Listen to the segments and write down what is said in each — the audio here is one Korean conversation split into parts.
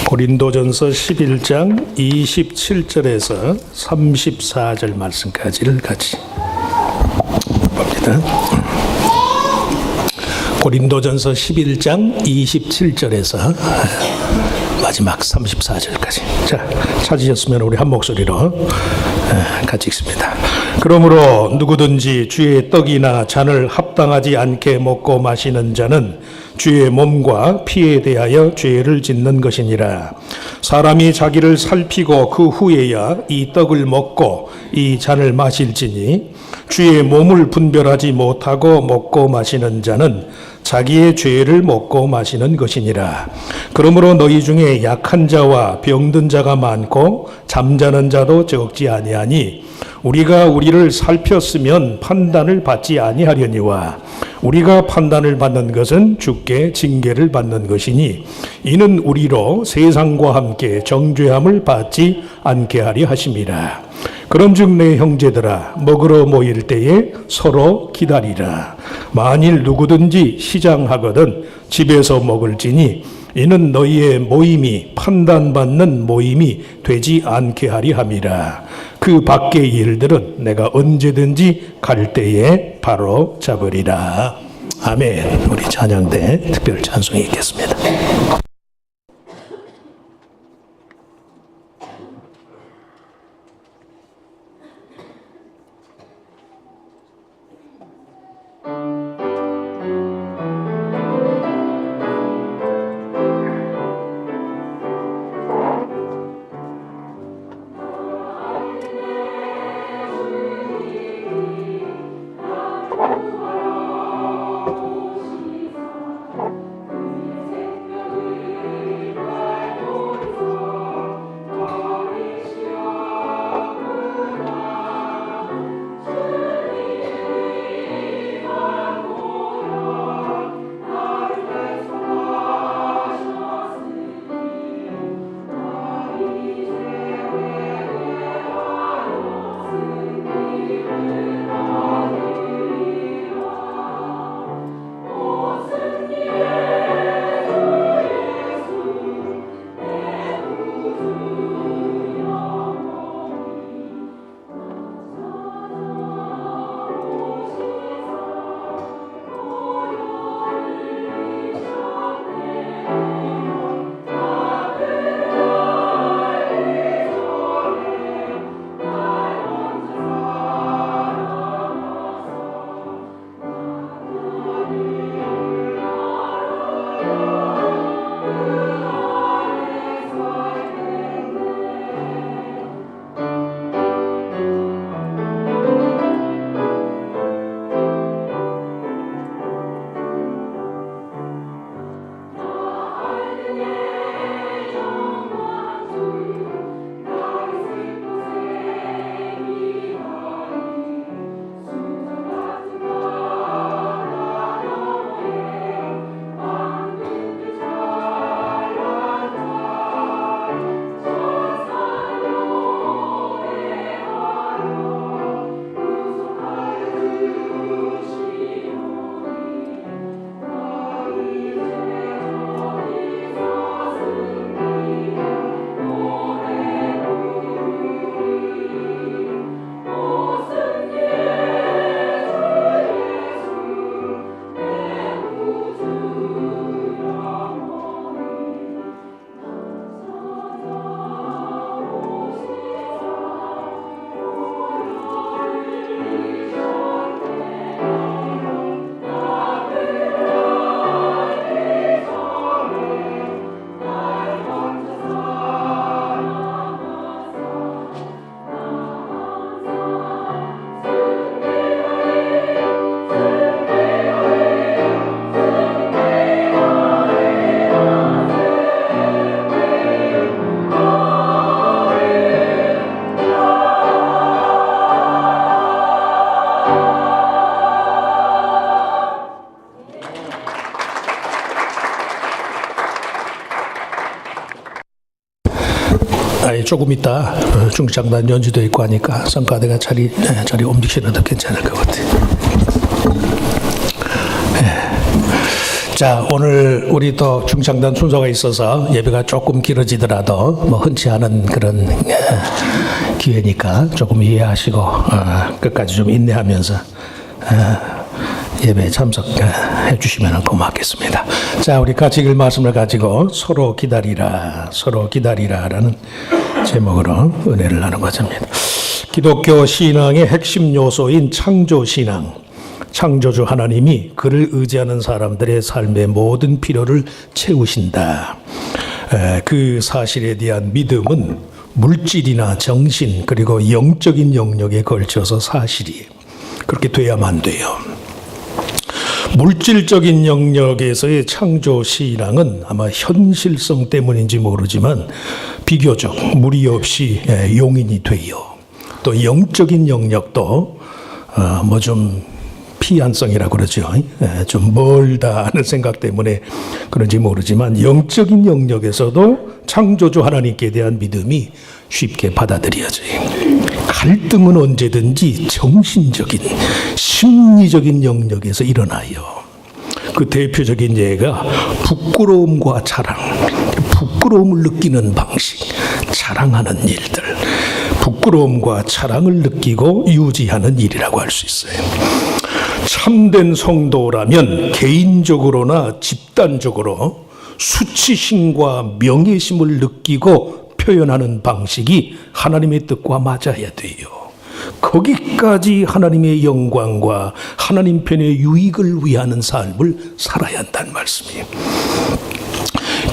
고린도전서 11장 27절에서 34절 말씀까지를 같이 봅니다. 고린도전서 11장 27절에서 마지막 34절까지. 자, 찾으셨으면 우리 한 목소리로 같이 읽습니다. 그러므로 누구든지 주의 떡이나 잔을 합당하지 않게 먹고 마시는 자는 주의 몸과 피에 대하여 죄를 짓는 것이니라. 사람이 자기를 살피고 그 후에야 이 떡을 먹고 이 잔을 마실지니 주의 몸을 분별하지 못하고 먹고 마시는 자는 자기의 죄를 먹고 마시는 것이니라. 그러므로 너희 중에 약한 자와 병든 자가 많고 잠자는 자도 적지 아니하니 우리가 우리를 살폈으면 판단을 받지 아니하려니와 우리가 판단을 받는 것은 주께 징계를 받는 것이니 이는 우리로 세상과 함께 정죄함을 받지 않게 하려 하심이라. 그런즉 내 형제들아 먹으러 모일 때에 서로 기다리라. 만일 누구든지 시장하거든 집에서 먹을지니 이는 너희의 모임이 판단받는 모임이 되지 않게 하리 함이라. 그 밖의 일들은 내가 언제든지 갈 때에 바로 잡으리라. 아멘. 우리 찬양대 특별 찬송이 있겠습니다. 조금 있다 중장단 연주도 있고 하니까 성가대가 자리 옮기시는 도 괜찮을 것 같아요. 자, 오늘 우리 또 중창단 순서가 있어서 예배가 조금 길어지더라도 뭐 흔치 않은 그런 기회니까 조금 이해하시고 끝까지 좀 인내하면서 예배에 참석해 주시면 고맙겠습니다. 자, 우리 같이 읽을 말씀을 가지고 서로 기다리라라는 제목으로 은혜를 나누고자 합니다. 기독교 신앙의 핵심 요소인 창조 신앙. 창조주 하나님이 그를 의지하는 사람들의 삶의 모든 필요를 채우신다. 그 사실에 대한 믿음은 물질이나 정신 그리고 영적인 영역에 걸쳐서 사실이에요. 그렇게 돼야만 돼요. 물질적인 영역에서의 창조 신앙은 아마 현실성 때문인지 모르지만 비교적 무리 없이 용인이 돼요. 또 영적인 영역도 좀 피한성이라고 그러죠. 좀 멀다 하는 생각 때문에 그런지 모르지만 영적인 영역에서도 창조주 하나님께 대한 믿음이 쉽게 받아들여져요. 갈등은 언제든지 정신적인, 심리적인 영역에서 일어나요. 그 대표적인 예가 부끄러움과 자랑, 부끄러움을 느끼는 방식, 자랑하는 일들, 부끄러움과 자랑을 느끼고 유지하는 일이라고 할 수 있어요. 참된 성도라면 개인적으로나 집단적으로 수치심과 명예심을 느끼고 표현하는 방식이 하나님의 뜻과 맞아야 돼요. 거기까지 하나님의 영광과 하나님 편의 유익을 위하는 삶을 살아야 한다는 말씀이에요.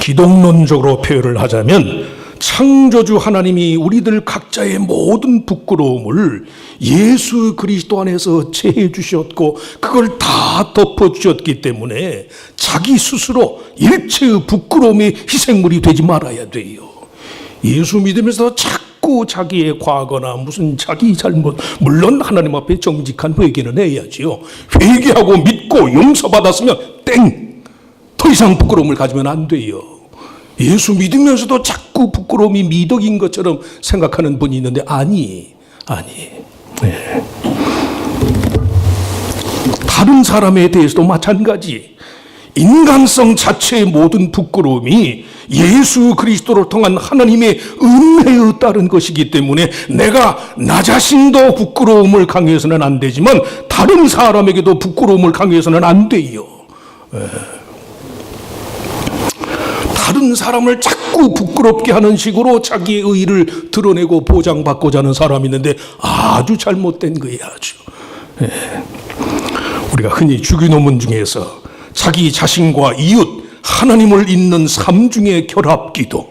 기독론적으로 표현을 하자면 창조주 하나님이 우리들 각자의 모든 부끄러움을 예수 그리스도 안에서 채해 주셨고 그걸 다 덮어 주셨기 때문에 자기 스스로 일체의 부끄러움의 희생물이 되지 말아야 돼요. 예수 믿으면서 자꾸 자기의 과거나 무슨 자기 잘못, 물론 하나님 앞에 정직한 회개는 해야지요. 회개하고 믿고 용서받았으면 땡! 더 이상 부끄러움을 가지면 안 돼요. 예수 믿으면서도 자꾸 부끄러움이 미덕인 것처럼 생각하는 분이 있는데 아니. 네. 다른 사람에 대해서도 마찬가지. 인간성 자체의 모든 부끄러움이 예수 그리스도를 통한 하나님의 은혜에 따른 것이기 때문에 내가 나 자신도 부끄러움을 강요해서는 안 되지만 다른 사람에게도 부끄러움을 강요해서는 안 돼요. 다른 사람을 자꾸 부끄럽게 하는 식으로 자기의 의의를 드러내고 보장받고자 하는 사람이 있는데 아주 잘못된 거예요. 아주. 우리가 흔히 주기도문 중에서 자기 자신과 이웃 하나님을 잇는 삼중의 결합기도,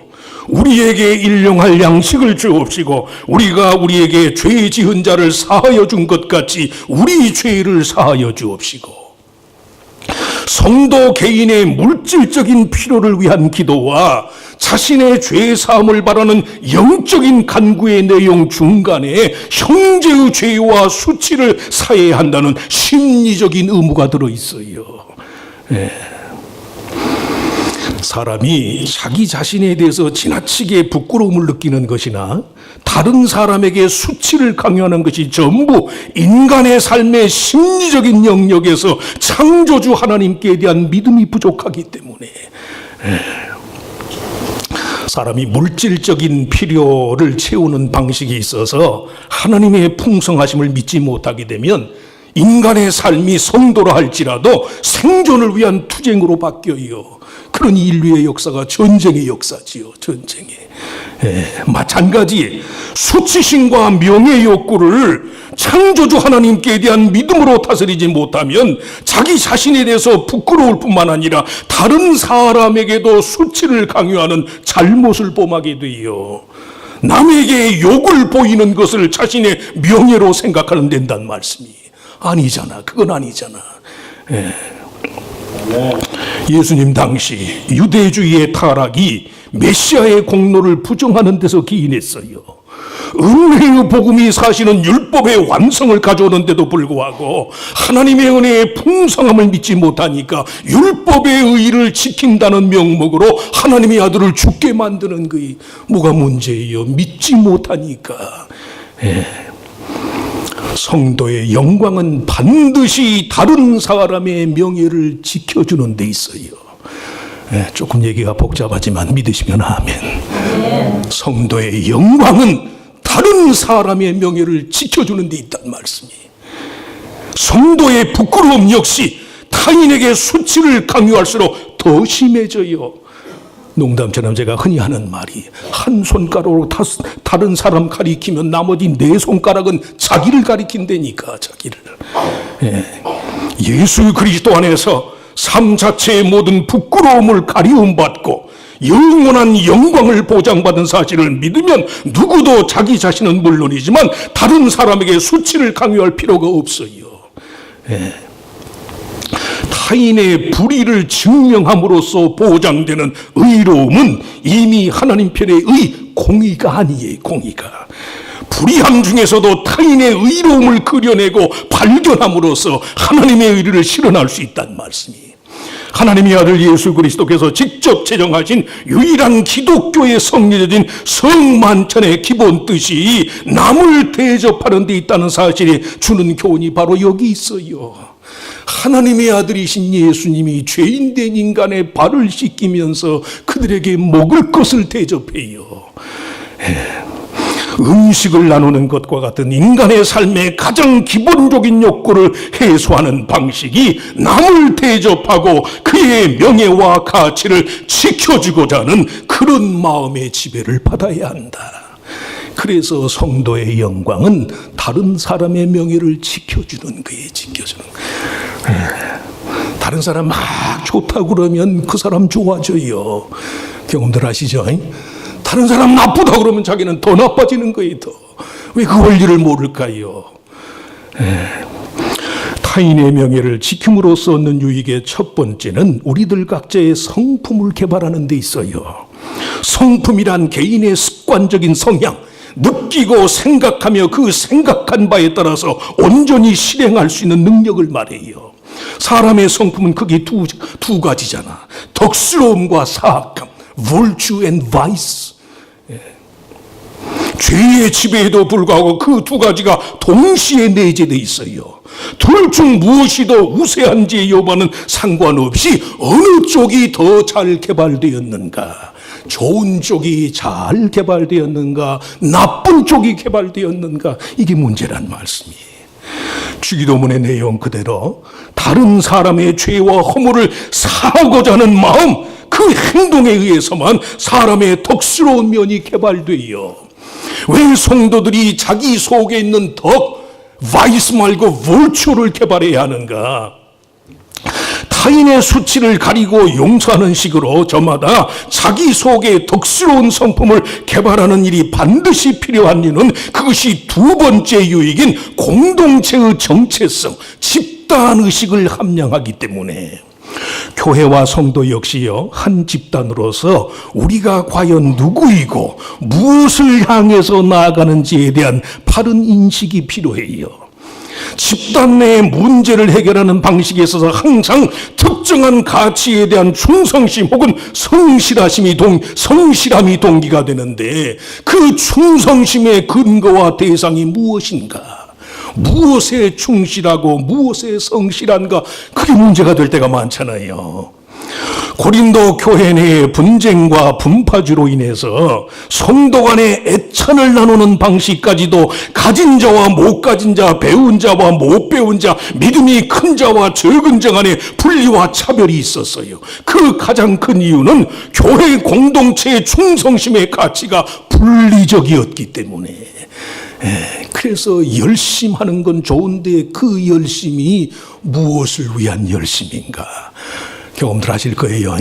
우리에게 일용할 양식을 주옵시고 우리가 우리에게 죄 지은 자를 사하여 준 것 같이 우리 죄를 사하여 주옵시고, 성도 개인의 물질적인 필요를 위한 기도와 자신의 죄 사함을 바라는 영적인 간구의 내용 중간에 형제의 죄와 수치를 사해야 한다는 심리적인 의무가 들어있어요. 사람이 자기 자신에 대해서 지나치게 부끄러움을 느끼는 것이나 다른 사람에게 수치를 강요하는 것이 전부 인간의 삶의 심리적인 영역에서 창조주 하나님께 대한 믿음이 부족하기 때문에 사람이 물질적인 필요를 채우는 방식이 있어서 하나님의 풍성하심을 믿지 못하게 되면 인간의 삶이 성도라 할지라도 생존을 위한 투쟁으로 바뀌어요. 그런 인류의 역사가 전쟁의 역사지요. 전쟁의. 마찬가지 수치심과 명예 욕구를 창조주 하나님께 대한 믿음으로 다스리지 못하면 자기 자신에 대해서 부끄러울 뿐만 아니라 다른 사람에게도 수치를 강요하는 잘못을 범하게 돼요. 남에게 욕을 보이는 것을 자신의 명예로 생각하는 된다는 말씀이에요. 아니잖아. 그건 아니잖아. 예수님 당시 유대주의의 타락이 메시아의 공로를 부정하는 데서 기인했어요. 은혜의 복음이 사실은 율법의 완성을 가져오는데도 불구하고 하나님의 은혜의 풍성함을 믿지 못하니까 율법의 의의를 지킨다는 명목으로 하나님의 아들을 죽게 만드는 것이 뭐가 문제예요? 믿지 못하니까. 성도의 영광은 반드시 다른 사람의 명예를 지켜주는 데 있어요. 조금 얘기가 복잡하지만 믿으시면 아멘. 성도의 영광은 다른 사람의 명예를 지켜주는 데 있다는 말씀이에요. 성도의 부끄러움 역시 타인에게 수치를 강요할수록 더 심해져요. 농담처럼 제가 흔히 하는 말이, 한 손가락으로 다른 사람 가리키면 나머지 네 손가락은 자기를 가리킨다니까, 자기를. 예수 그리스도 안에서 삶 자체의 모든 부끄러움을 가리움받고 영원한 영광을 보장받은 사실을 믿으면 누구도 자기 자신은 물론이지만 다른 사람에게 수치를 강요할 필요가 없어요. 타인의 불의를 증명함으로써 보장되는 의로움은 이미 하나님 편의 공의가 아니에요. 공의가. 불의함 중에서도 타인의 의로움을 그려내고 발견함으로써 하나님의 의를 실현할 수 있다는 말씀이에요. 하나님의 아들 예수 그리스도께서 직접 제정하신 유일한 기독교의 성리적인 성만찬의 기본 뜻이 남을 대접하는 데 있다는 사실이 주는 교훈이 바로 여기 있어요. 하나님의 아들이신 예수님이 죄인된 인간의 발을 씻기면서 그들에게 먹을 것을 대접해요. 음식을 나누는 것과 같은 인간의 삶의 가장 기본적인 욕구를 해소하는 방식이 남을 대접하고 그의 명예와 가치를 지켜주고자 하는 그런 마음의 지배를 받아야 한다. 그래서 성도의 영광은 다른 사람의 명예를 지켜주는 거예요. 지켜주는 거예요. 다른 사람 막 좋다고 그러면 그 사람 좋아져요. 경험들 아시죠? 다른 사람 나쁘다 그러면 자기는 더 나빠지는 거예요. 더. 왜 그 원리를 모를까요? 타인의 명예를 지킴으로써 얻는 유익의 첫 번째는 우리들 각자의 성품을 개발하는 데 있어요. 성품이란 개인의 습관적인 성향, 느끼고 생각하며 그 생각한 바에 따라서 온전히 실행할 수 있는 능력을 말해요. 사람의 성품은 크게 두 가지잖아. 덕스러움과 사악함, virtue and vice. 죄의 지배에도 불구하고 그 두 가지가 동시에 내재되어 있어요. 둘 중 무엇이 더 우세한지의 여부와는 상관없이 어느 쪽이 더 잘 개발되었는가, 좋은 쪽이 잘 개발되었는가, 나쁜 쪽이 개발되었는가, 이게 문제란 말씀이에요. 주기도문의 내용 그대로 다른 사람의 죄와 허물을 사하고자 하는 마음, 그 행동에 의해서만 사람의 덕스러운 면이 개발돼요. 왜 성도들이 자기 속에 있는 덕, 바이스 말고 볼추를 개발해야 하는가? 타인의 수치를 가리고 용서하는 식으로 저마다 자기 속에 덕스러운 성품을 개발하는 일이 반드시 필요한 이유는 그것이 두 번째 유익인 공동체의 정체성, 집단의식을 함양하기 때문에. 교회와 성도 역시요, 한 집단으로서 우리가 과연 누구이고 무엇을 향해서 나아가는지에 대한 바른 인식이 필요해요. 집단 내의 문제를 해결하는 방식에 있어서 항상 특정한 가치에 대한 충성심 혹은 성실함이 동기가 되는데, 그 충성심의 근거와 대상이 무엇인가? 무엇에 충실하고 무엇에 성실한가, 그게 문제가 될 때가 많잖아요. 고린도 교회 내의 분쟁과 분파주로 인해서 성도 간의 애찬을 나누는 방식까지도 가진 자와 못 가진 자, 배운 자와 못 배운 자, 믿음이 큰 자와 적은 자 간의 분리와 차별이 있었어요. 그 가장 큰 이유는 교회 공동체의 충성심의 가치가 분리적이었기 때문에. 그래서 열심하는 건 좋은데 그 열심이 무엇을 위한 열심인가? 경험들 하실 거예요.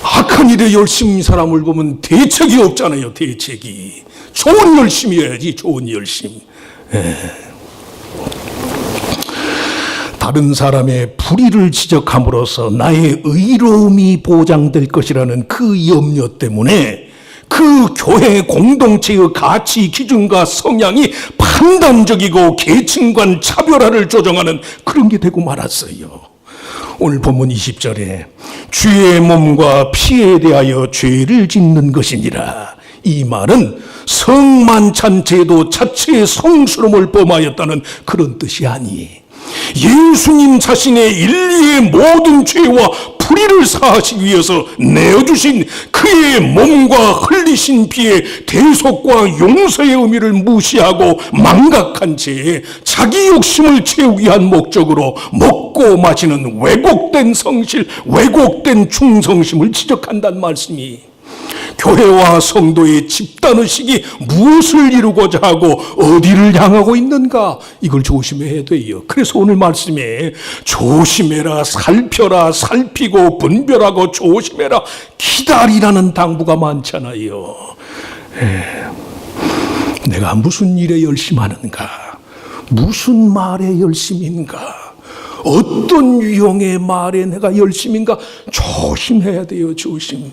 악한 일에 열심인 사람을 보면 대책이 없잖아요. 대책이. 좋은 열심이어야지, 좋은 열심. 다른 사람의 불의를 지적함으로써 나의 의로움이 보장될 것이라는 그 염려 때문에 그 교회 공동체의 가치 기준과 성향이 판단적이고 계층 간 차별화를 조정하는 그런 게 되고 말았어요. 오늘 본문 20절에 주의 몸과 피에 대하여 죄를 짓는 것이니라, 이 말은 성만찬 제도 자체의 성스러움을 범하였다는 그런 뜻이 아니. 예수님 자신의 인류의 모든 죄와 불의를 사하시기 위해서 내어주신 그의 몸과 흘리신 피의 대속과 용서의 의미를 무시하고 망각한 채 자기 욕심을 채우기 위한 목적으로 먹고 마시는 왜곡된 성실, 왜곡된 충성심을 지적한다는 말씀이, 교회와 성도의 집단의식이 무엇을 이루고자 하고 어디를 향하고 있는가, 이걸 조심해야 돼요. 그래서 오늘 말씀에 조심해라, 살펴라, 살피고 분별하고 조심해라, 기다리라는 당부가 많잖아요. 내가 무슨 일에 열심하는가, 무슨 말에 열심인가, 어떤 유형의 말에 내가 열심인가 조심해야 돼요. 조심.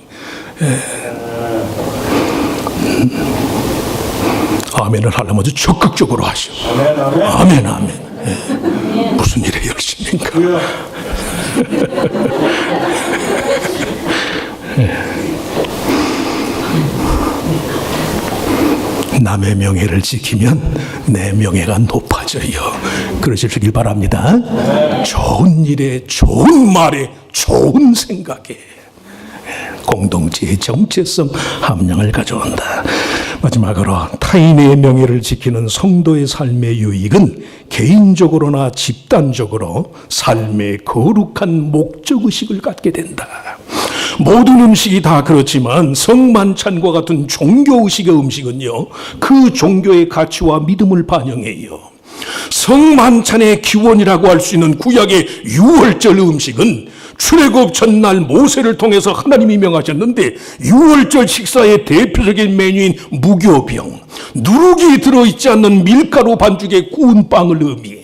아멘을 하려면 아주 적극적으로 하시오. 아멘, 아멘. 무슨 일에 열심인가. 남의 명예를 지키면 내 명예가 높아져요. 그러시길 바랍니다. 좋은 일에, 좋은 말에, 좋은 생각에 공동체의 정체성, 함량을 가져온다. 마지막으로 타인의 명예를 지키는 성도의 삶의 유익은 개인적으로나 집단적으로 삶의 거룩한 목적의식을 갖게 된다. 모든 음식이 다 그렇지만 성만찬과 같은 종교의식의 음식은요, 그 종교의 가치와 믿음을 반영해요. 성만찬의 기원이라고 할 수 있는 구약의 유월절 음식은 출애굽 전날 모세를 통해서 하나님이 명하셨는데, 유월절 식사의 대표적인 메뉴인 무교병, 누룩이 들어있지 않는 밀가루 반죽에 구운 빵을 의미해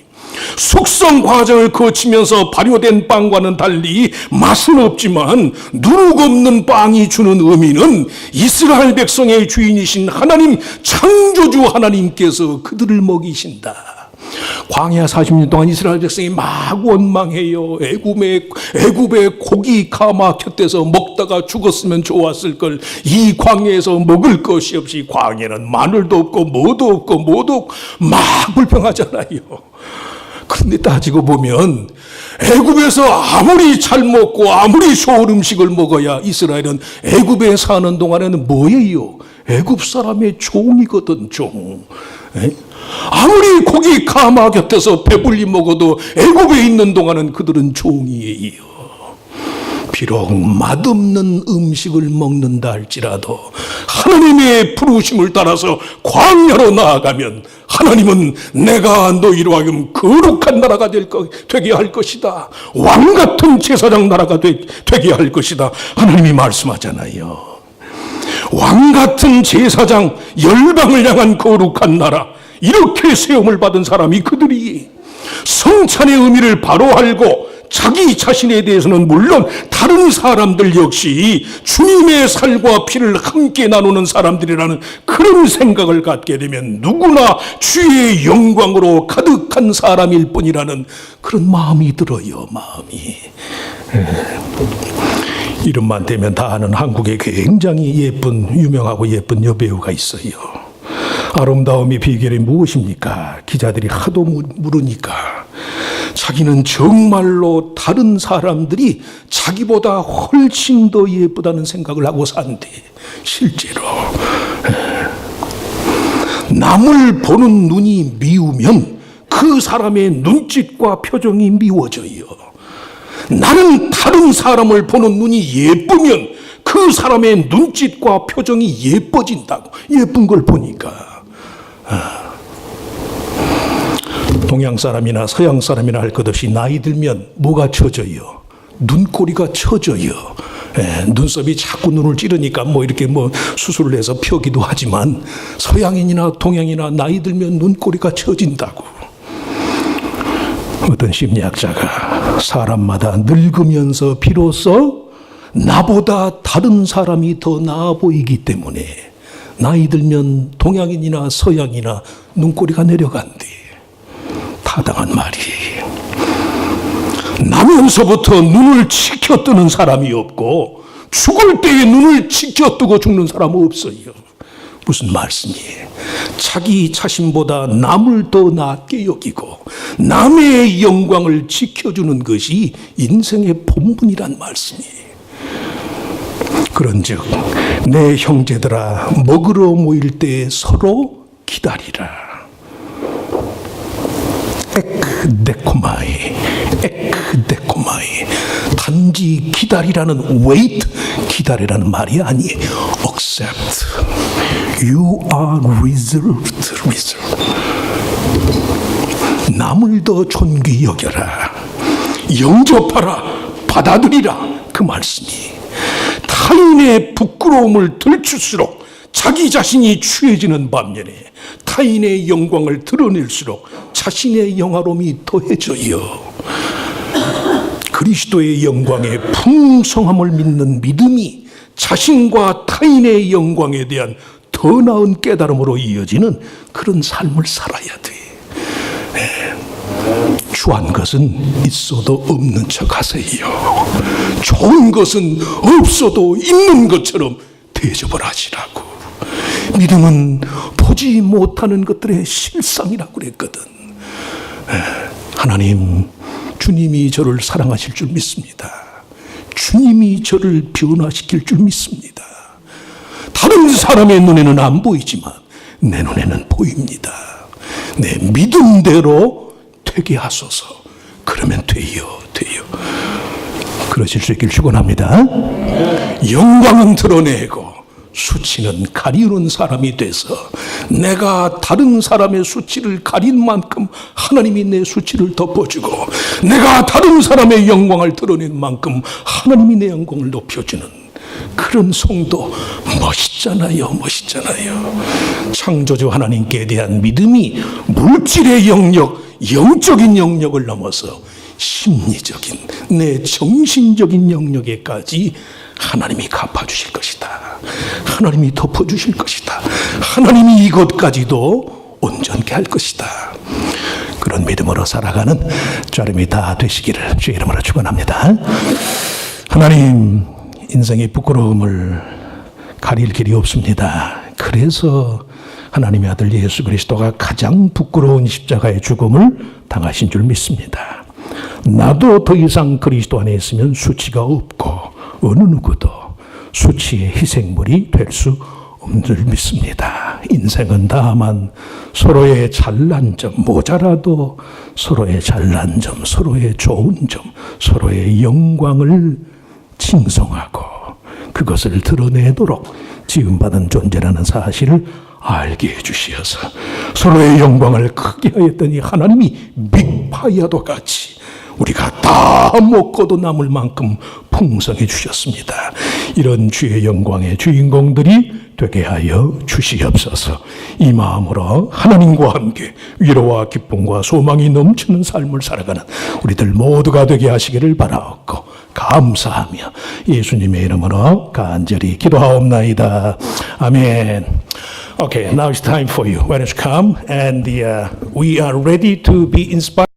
숙성 과정을 거치면서 발효된 빵과는 달리 맛은 없지만 누룩 없는 빵이 주는 의미는 이스라엘 백성의 주인이신 하나님, 창조주 하나님께서 그들을 먹이신다. 광야 40년 동안 이스라엘 백성이 막 원망해요. 애굽에 고기 가마켰대서 먹다가 죽었으면 좋았을 걸. 이 광야에서 먹을 것이 없이, 광야는 마늘도 없고 뭐도 없고 막 불평하잖아요. 그런데 따지고 보면 애굽에서 아무리 잘 먹고 아무리 좋은 음식을 먹어야 이스라엘은 애굽에 사는 동안에는 뭐예요? 애굽 사람의 종이거든, 종. 아무리 고기 가마 곁에서 배불리 먹어도 애굽에 있는 동안은 그들은 종이에요. 비록 맛없는 음식을 먹는다 할지라도 하나님의 부르심을 따라서 광야로 나아가면 하나님은 내가 너희로 하여금 거룩한 나라가 되게 할 것이다. 왕같은 제사장 나라가 되게 할 것이다. 하나님이 말씀하잖아요. 왕같은 제사장, 열방을 향한 거룩한 나라, 이렇게 세움을 받은 사람이 그들이 성찬의 의미를 바로 알고 자기 자신에 대해서는 물론 다른 사람들 역시 주님의 살과 피를 함께 나누는 사람들이라는 그런 생각을 갖게 되면 누구나 주의 영광으로 가득한 사람일 뿐이라는 그런 마음이 들어요. 마음이. 이름만 대면 다 아는 한국에 굉장히 유명하고 예쁜 여배우가 있어요. 아름다움의 비결이 무엇입니까? 기자들이 하도 물으니까 자기는 정말로 다른 사람들이 자기보다 훨씬 더 예쁘다는 생각을 하고 산대. 실제로 남을 보는 눈이 미우면 그 사람의 눈짓과 표정이 미워져요. 나는 다른 사람을 보는 눈이 예쁘면 그 사람의 눈짓과 표정이 예뻐진다고. 예쁜 걸 보니까. 동양 사람이나 서양 사람이나 할 것 없이 나이 들면 뭐가 처져요? 눈꼬리가 처져요. 눈썹이 자꾸 눈을 찌르니까 이렇게 수술을 해서 펴기도 하지만 서양인이나 동양이나 나이 들면 눈꼬리가 처진다고. 어떤 심리학자가 사람마다 늙으면서 비로소 나보다 다른 사람이 더 나아 보이기 때문에 나이 들면 동양인이나 서양이나 눈꼬리가 내려간대. 타당한 말이에요. 나면서부터 눈을 치켜뜨는 사람이 없고 죽을 때에 눈을 치켜뜨고 죽는 사람은 없어요. 무슨 말씀이에요? 자기 자신보다 남을 더 낫게 여기고 남의 영광을 지켜주는 것이 인생의 본분이란 말씀이에요. 그런즉 내 형제들아 먹으러 모일 때 서로 기다리라. 에크데코마이. 단지 기다리라는 wait, 기다리라는 말이 아니에요. accept. You are reserved. 남을 더 존귀 여겨라. 영접하라. 받아들이라. 그 말씀이. 타인의 부끄러움을 들출수록 자기 자신이 취해지는 반면에 타인의 영광을 드러낼수록 자신의 영화로움이 더해져요. 그리스도의 영광의 풍성함을 믿는 믿음이 자신과 타인의 영광에 대한 더 나은 깨달음으로 이어지는 그런 삶을 살아야 돼. 주한 것은 있어도 없는 척 하세요. 좋은 것은 없어도 있는 것처럼 대접을 하시라고. 믿음은 보지 못하는 것들의 실상이라고 그랬거든. 하나님, 주님이 저를 사랑하실 줄 믿습니다. 주님이 저를 변화시킬 줄 믿습니다. 다른 사람의 눈에는 안 보이지만 내 눈에는 보입니다. 내 믿음대로 되게 하소서. 그러면 돼요. 그러실 수 있길 축원합니다. 영광은 드러내고 수치는 가리우는 사람이 돼서 내가 다른 사람의 수치를 가린 만큼 하나님이 내 수치를 덮어주고 내가 다른 사람의 영광을 드러낸 만큼 하나님이 내 영광을 높여주는 그런 성도 멋있잖아요. 창조주 하나님께 대한 믿음이 물질의 영역, 영적인 영역을 넘어서 심리적인 내 정신적인 영역에까지 하나님이 갚아주실 것이다. 하나님이 덮어주실 것이다. 하나님이 이것까지도 온전케 할 것이다. 그런 믿음으로 살아가는 저렴이 다 되시기를 주의 이름으로 축원합니다. 하나님, 인생의 부끄러움을 가릴 길이 없습니다. 그래서 하나님의 아들 예수 그리스도가 가장 부끄러운 십자가의 죽음을 당하신 줄 믿습니다. 나도 더 이상 그리스도 안에 있으면 수치가 없고 어느 누구도 수치의 희생물이 될 수 없는 줄 믿습니다. 인생은 다만 서로의 잘난 점, 모자라도 서로의 잘난 점, 서로의 좋은 점, 서로의 영광을 칭송하고 그것을 드러내도록 지음받은 존재라는 사실을 알게 해주시어서 서로의 영광을 크게 하였더니 하나님이 믹파이아도 같이 우리가 다 먹고도 남을 만큼 풍성해 주셨습니다. 이런 주의 영광의 주인공들이 되게 하여 주시옵소서. 이 마음으로 하나님과 함께 위로와 기쁨과 소망이 넘치는 삶을 살아가는 우리들 모두가 되게 하시기를 바라옵고 감사하며 예수님의 이름으로 간절히 기도하옵나이다. 아멘. Okay, now it's time for you. When it's come and we are ready to be inspired.